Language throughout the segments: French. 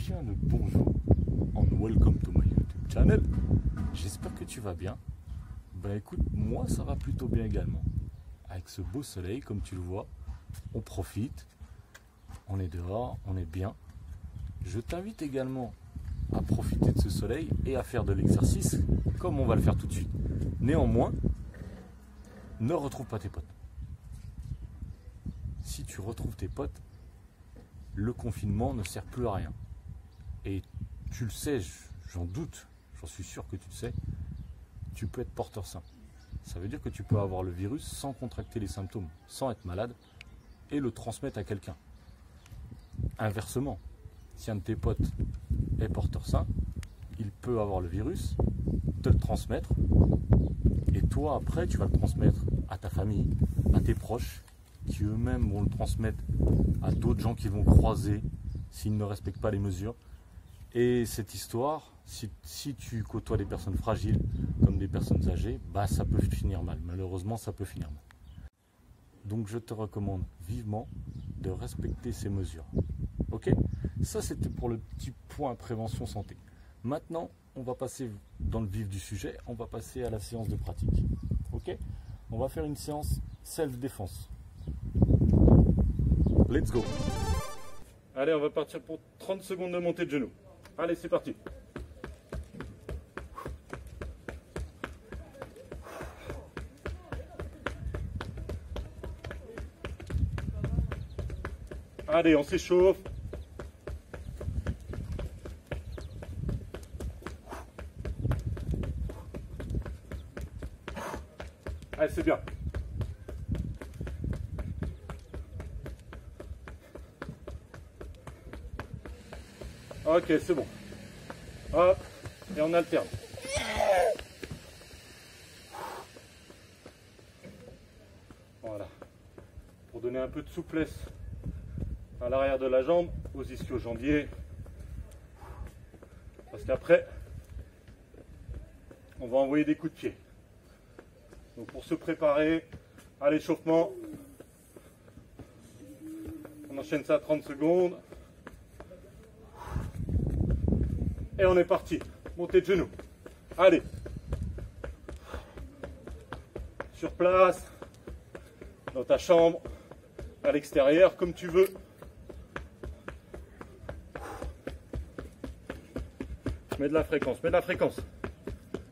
bien le bonjour and welcome to my YouTube channel. J'espère que tu vas bien. Ben écoute, moi ça va plutôt bien également. Avec ce beau soleil, comme tu le vois, on profite, on est dehors, on est bien. Je t'invite également à profiter de ce soleil et à faire de l'exercice comme on va le faire tout de suite. Néanmoins, ne retrouve pas tes potes. Si tu retrouves tes potes, le confinement ne sert plus à rien. Et tu le sais, j'en doute, j'en suis sûr que tu le sais, tu peux être porteur sain. Ça veut dire que tu peux avoir le virus sans contracter les symptômes, sans être malade, et le transmettre à quelqu'un. Inversement, si un de tes potes est porteur sain, il peut avoir le virus, te le transmettre, et toi après tu vas le transmettre à ta famille, à tes proches, qui eux-mêmes vont le transmettre à d'autres gens qui vont croiser s'ils ne respectent pas les mesures. Et cette histoire, si tu côtoies des personnes fragiles comme des personnes âgées, bah ça peut finir mal. Malheureusement, ça peut finir mal. Donc je te recommande vivement de respecter ces mesures. Ok? Ça c'était pour le petit point prévention santé. Maintenant, on va passer dans le vif du sujet, on va passer à la séance de pratique. Ok? On va faire une séance self-défense. Let's go. Allez, on va partir pour 30 secondes de montée de genoux. Allez, c'est parti. Allez, on s'échauffe. Allez, c'est bien. Ok, c'est bon. Hop, et on alterne. Voilà. Pour donner un peu de souplesse à l'arrière de la jambe, aux ischio-jambiers. Parce qu'après, on va envoyer des coups de pied. Donc pour se préparer à l'échauffement, on enchaîne ça à 30 secondes. Et on est parti. Montée de genoux. Allez. Sur place, dans ta chambre, à l'extérieur, comme tu veux. Mets de la fréquence, mets de la fréquence.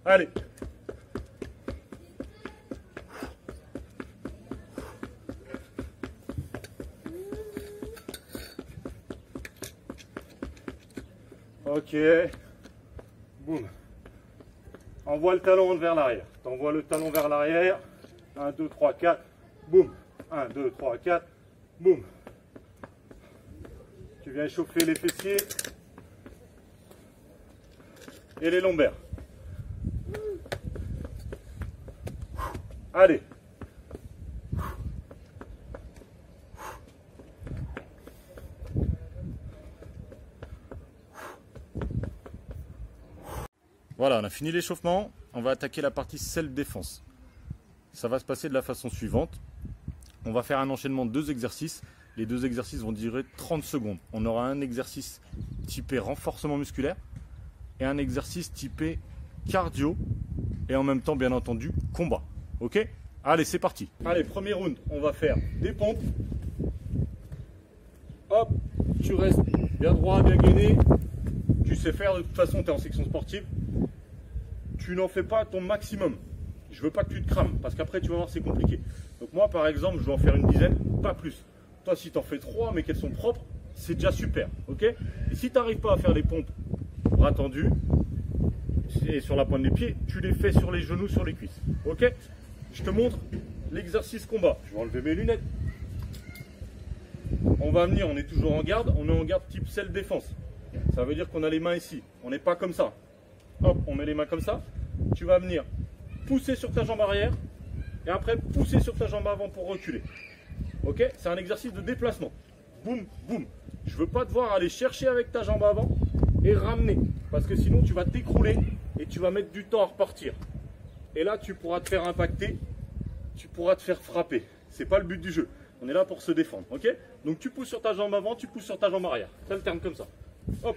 Allez. Ok. Boum. Envoie le talon vers l'arrière. T'envoies le talon vers l'arrière. 1, 2, 3, 4. Boum. 1, 2, 3, 4. Boum. Tu viens échauffer les fessiers et les lombaires. Allez. Voilà, on a fini l'échauffement. On va attaquer la partie self-défense. Ça va se passer de la façon suivante. On va faire un enchaînement de 2 exercices. Les 2 exercices vont durer 30 secondes. On aura un exercice typé renforcement musculaire et un exercice typé cardio et en même temps, bien entendu, combat. Ok? Allez, c'est parti. Allez, premier round, on va faire des pompes. Hop, tu restes bien droit, bien gainé. Tu sais faire, de toute façon, tu es en section sportive. Tu n'en fais pas ton maximum. Je veux pas que tu te crames, parce qu'après, tu vas voir, c'est compliqué. Donc moi, par exemple, je vais en faire une dizaine, pas plus. Toi, si tu en fais 3, mais qu'elles sont propres, c'est déjà super. Ok? Et si tu n'arrives pas à faire les pompes bras tendus et sur la pointe des pieds, tu les fais sur les genoux, sur les cuisses. Ok? Je te montre l'exercice combat. Je vais enlever mes lunettes. On va venir, on est toujours en garde. On est en garde type self-défense. Ça veut dire qu'on a les mains ici. On n'est pas comme ça. Hop, on met les mains comme ça. Tu vas venir pousser sur ta jambe arrière et après pousser sur ta jambe avant pour reculer. Ok? C'est un exercice de déplacement. Boum, boum. Je veux pas te voir aller chercher avec ta jambe avant et ramener. Parce que sinon tu vas t'écrouler et tu vas mettre du temps à repartir. Et là tu pourras te faire impacter, tu pourras te faire frapper. C'est pas le but du jeu. On est là pour se défendre. Ok? Donc tu pousses sur ta jambe avant, tu pousses sur ta jambe arrière. Ça alterne comme ça. Hop,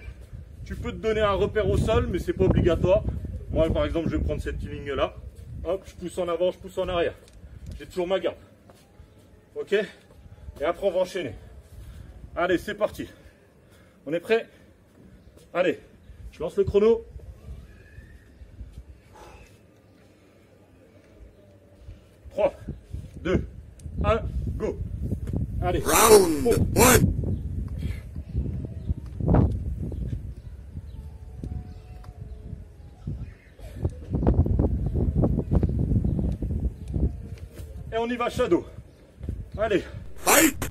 Tu peux te donner un repère au sol, mais c'est pas obligatoire. Moi, par exemple, je vais prendre cette ligne-là. Hop, je pousse en avant, je pousse en arrière. J'ai toujours ma garde. Ok? Et après, on va enchaîner. Allez, c'est parti. On est prêt? Allez, je lance le chrono. Trois, 2, 1, go. Allez. Round 1. Et on y va, shadow. Allez. Fight.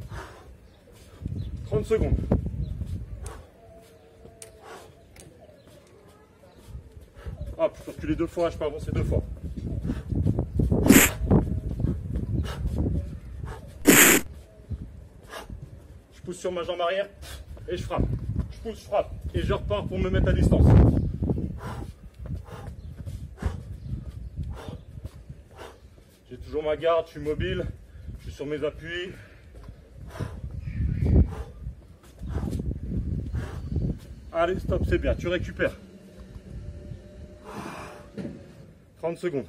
30 secondes. Hop, je peux reculer 2 fois, je peux avancer 2 fois. Je pousse sur ma jambe arrière et je frappe. Je pousse, je frappe et je repars pour me mettre à distance. J'ai toujours ma garde, je suis mobile, je suis sur mes appuis. Allez, stop, c'est bien, tu récupères. 30 secondes.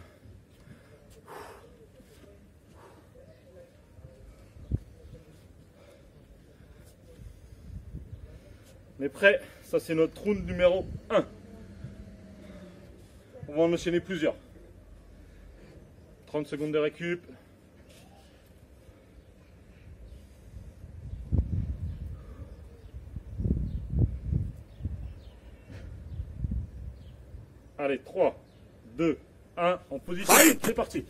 On est prêt? Ça, c'est notre round numéro 1. On va en enchaîner plusieurs. 30 secondes de récup. Allez, 3, 2, 1, en position. C'est parti.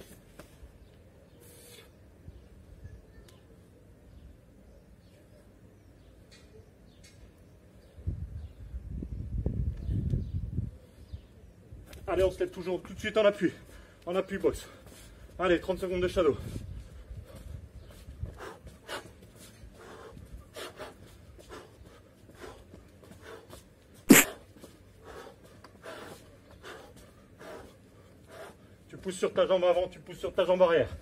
Allez, on se lève toujours tout de suite en appui. En appui box. Allez, 30 secondes de shadow. Tu pousses sur ta jambe avant, tu pousses sur ta jambe arrière.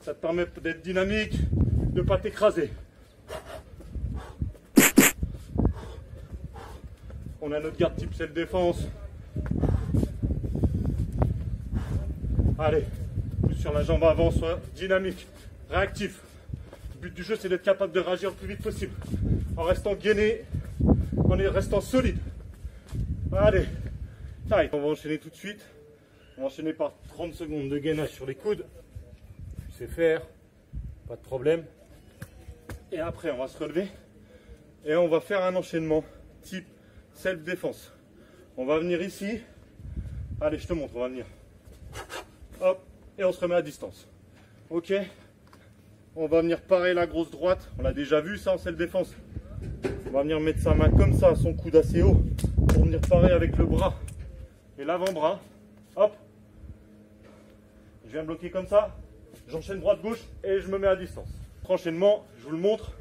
Ça te permet d'être dynamique, de ne pas t'écraser. On a notre garde type self-défense. Allez, pousse sur la jambe avant, sois dynamique, réactif. Le but du jeu, c'est d'être capable de réagir le plus vite possible. En restant gainé, en restant solide. Allez, taille. On va enchaîner tout de suite. On va enchaîner par 30 secondes de gainage sur les coudes. Tu sais faire, pas de problème. Et après, on va se relever. Et on va faire un enchaînement type self-défense. On va venir ici. Allez, je te montre, on va venir. Hop, et on se remet à distance. Ok. On va venir parer la grosse droite. On l'a déjà vu ça en self-défense. On va venir mettre sa main comme ça, son coude assez haut, pour venir parer avec le bras et l'avant-bras. Hop. Je viens bloquer comme ça. J'enchaîne droite-gauche et je me mets à distance. Enchaînement, je vous le montre.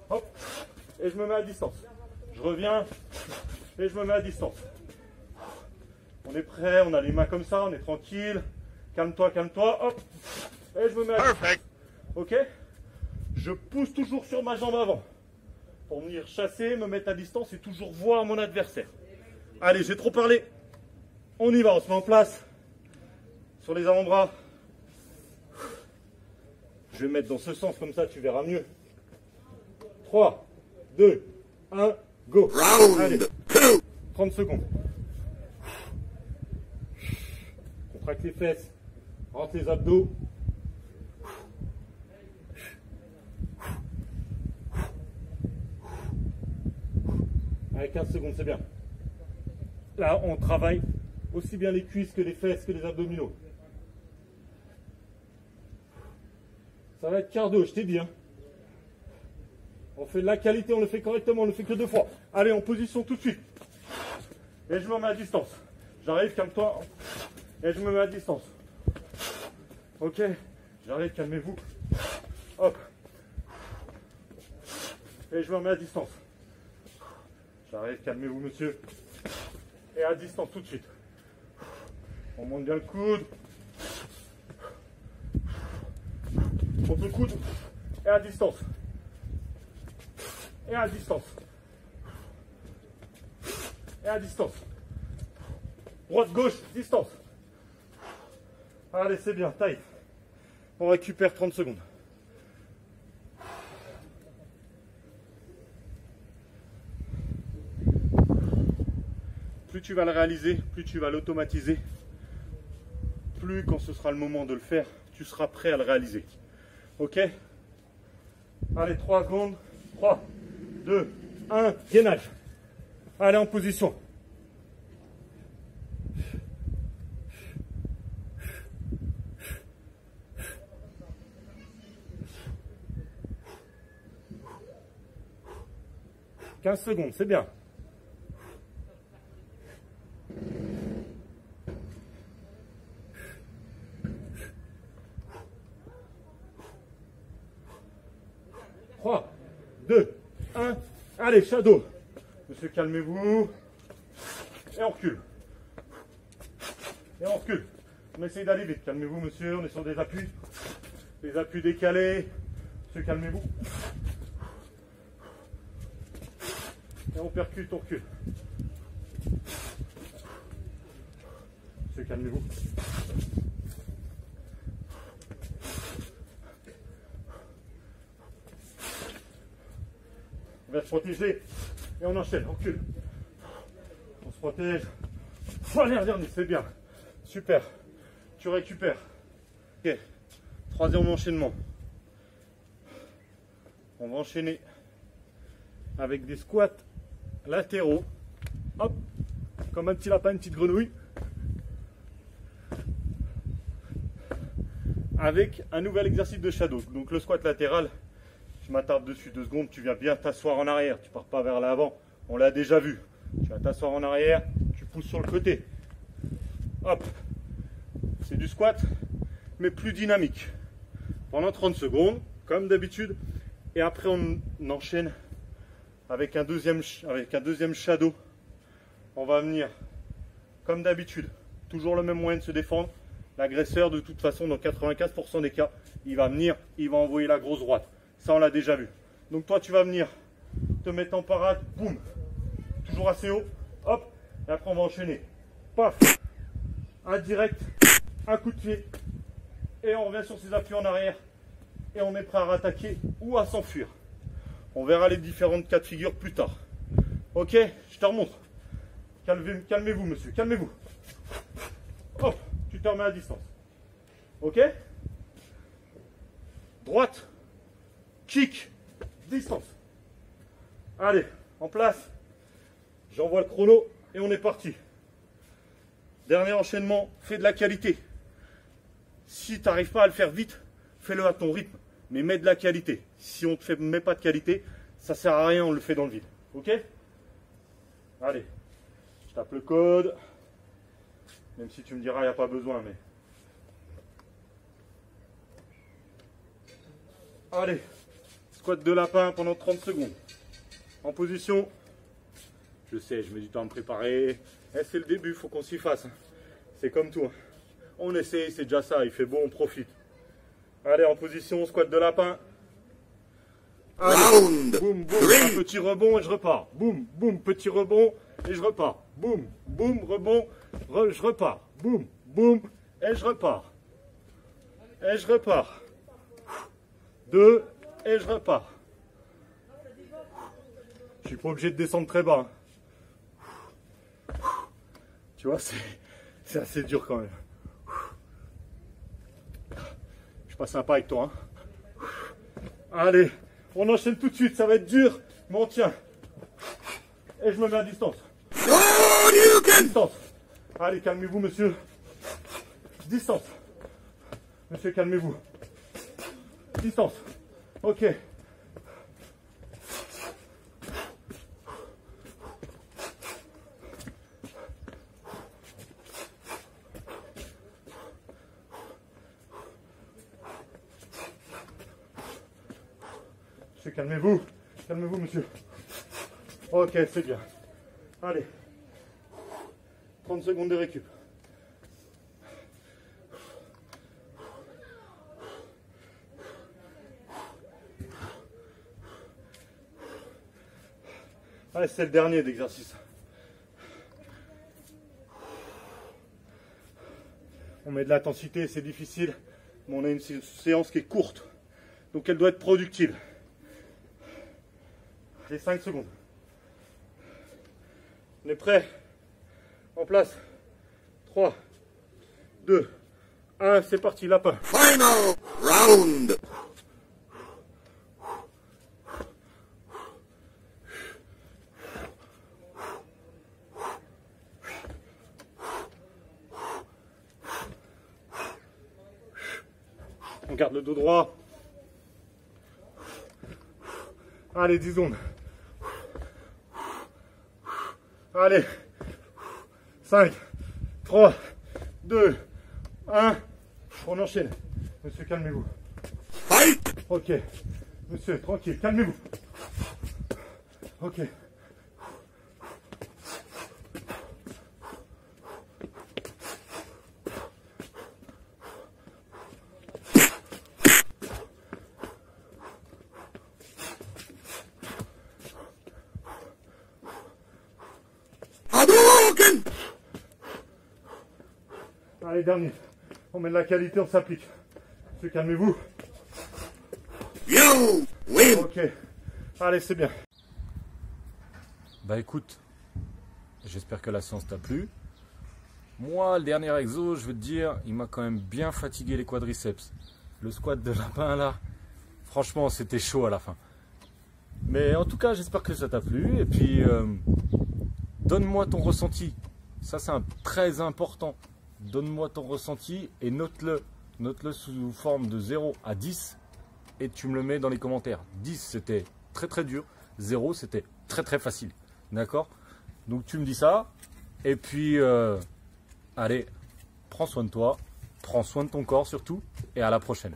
Hop. Et je me mets à distance. Je reviens et je me mets à distance. On est prêt, on a les mains comme ça, on est tranquille. Calme-toi, calme-toi. Hop. Et je me mets à distance. Ok. Je pousse toujours sur ma jambe avant. Pour venir chasser, me mettre à distance et toujours voir mon adversaire. Allez, j'ai trop parlé. On y va, on se met en place. Sur les avant-bras. Je vais mettre dans ce sens, comme ça tu verras mieux. 3, 2, 1, go. Allez, 30 secondes. Contracte les fesses. Rentre les abdos. Allez, 15 secondes, c'est bien. Là, on travaille aussi bien les cuisses que les fesses que les abdominaux. Ça va être cardio, je t'ai dit. Hein. On fait de la qualité, on le fait correctement, on le fait que 2 fois. Allez, en position tout de suite. Et je me mets à distance. J'arrive, calme-toi. Et je me mets à distance. Ok, j'arrive, calmez-vous. Hop. Et je me mets à distance. J'arrive, calmez-vous, monsieur. Et à distance tout de suite. On monte bien le coude. On monte le coude. Et à distance. Et à distance. et à distance. Droite-gauche, distance. Allez, c'est bien, taille. On récupère 30 secondes. Plus tu vas le réaliser, plus tu vas l'automatiser, plus quand ce sera le moment de le faire, tu seras prêt à le réaliser. Ok? Allez, 3 secondes. 3, 2, 1, gainage. Allez, en position. « 15 secondes, c'est bien. « 3, 2, 1, allez, shadow. Monsieur, calmez-vous. Et on recule. Et on recule. On essaye d'aller vite. Calmez-vous, monsieur, on est sur des appuis. Des appuis décalés. Monsieur, calmez-vous. Et on percute, on recule. Monsieur, calmez-vous. On va se protéger et on enchaîne, on recule. On se protège. Allez, dernier, c'est bien. Super. Tu récupères. Ok. Troisième enchaînement. On va enchaîner avec des squats latéraux. Hop. Comme un petit lapin, une petite grenouille. Avec un nouvel exercice de shadow. Donc le squat latéral. Je m'attarde dessus 2 secondes, tu viens bien t'asseoir en arrière, tu pars pas vers l'avant, on l'a déjà vu. Tu vas t'asseoir en arrière, tu pousses sur le côté. Hop, c'est du squat, mais plus dynamique. Pendant 30 secondes, comme d'habitude, et après on enchaîne avec un deuxième shadow. On va venir, comme d'habitude, toujours le même moyen de se défendre. L'agresseur, de toute façon, dans 95% des cas, il va venir, il va envoyer la grosse droite. Ça, on l'a déjà vu. Donc toi, tu vas venir te mettre en parade. Boum. Toujours assez haut. Hop. Et après, on va enchaîner. Paf. Un direct. Un coup de pied. Et on revient sur ses appuis en arrière. Et on est prêt à rattaquer ou à s'enfuir. On verra les différentes cas de figure plus tard. Ok. Je te remontre. Calmez-vous, monsieur. Calmez-vous. Hop. Tu te remets à distance. Ok. Droite. Kick, distance. Allez, en place. J'envoie le chrono et on est parti. Dernier enchaînement, fais de la qualité. Si tu n'arrives pas à le faire vite, fais-le à ton rythme, mais mets de la qualité. Si on ne met pas de qualité, ça ne sert à rien, on le fait dans le vide. Ok? Allez, je tape le code. Même si tu me diras, il n'y a pas besoin, mais... Allez. Squat de lapin pendant 30 secondes. En position. Je sais, je mets du temps à me préparer. C'est le début, il faut qu'on s'y fasse. C'est comme tout. On essaye, c'est déjà ça. Il fait beau, on profite. Allez, en position, squat de lapin. Allez, boum, boum, un petit rebond et je repars. Boum, boum, petit rebond et je repars. Boum, boum, rebond, je repars. Boum, boum, et je repars. Et je repars. 2, et je repars. Je suis pas obligé de descendre très bas. Tu vois, c'est assez dur quand même. Je suis pas sympa avec toi. Allez, on enchaîne tout de suite. Ça va être dur, mais on tient. Et je me mets à distance. Distance. Allez, calmez-vous, monsieur. Distance. Monsieur, calmez-vous. Distance. Ok. Monsieur, calmez-vous. Calmez-vous, monsieur. Ok, c'est bien. Allez. 30 secondes de récup. Allez, c'est le dernier d'exercice. On met de l'intensité, c'est difficile, mais on a une séance qui est courte. Donc elle doit être productive. Les 5 secondes. On est prêt? En place. 3, 2, 1, c'est parti, lapin. Final round. On garde le dos droit. Allez, 10 secondes. Allez. 5, 3, 2, 1. On enchaîne. Monsieur, calmez-vous. Fight. Ok. Monsieur, tranquille, calmez-vous. Ok. Hadouken. Allez, dernier. On met de la qualité, on s'applique. Monsieur, calmez-vous. You win. Ok. Allez, c'est bien. Bah écoute, j'espère que la séance t'a plu. Moi, le dernier exo, je veux te dire, il m'a quand même bien fatigué les quadriceps. Le squat de lapin là, franchement, c'était chaud à la fin. Mais en tout cas, j'espère que ça t'a plu. Et puis, donne-moi ton ressenti. Ça, c'est très important. Donne-moi ton ressenti et note-le. Note-le sous forme de 0 à 10. Et tu me le mets dans les commentaires. 10, c'était très très dur. 0, c'était très très facile. D'accord? Donc tu me dis ça. Et puis, allez, prends soin de toi. Prends soin de ton corps surtout. Et à la prochaine.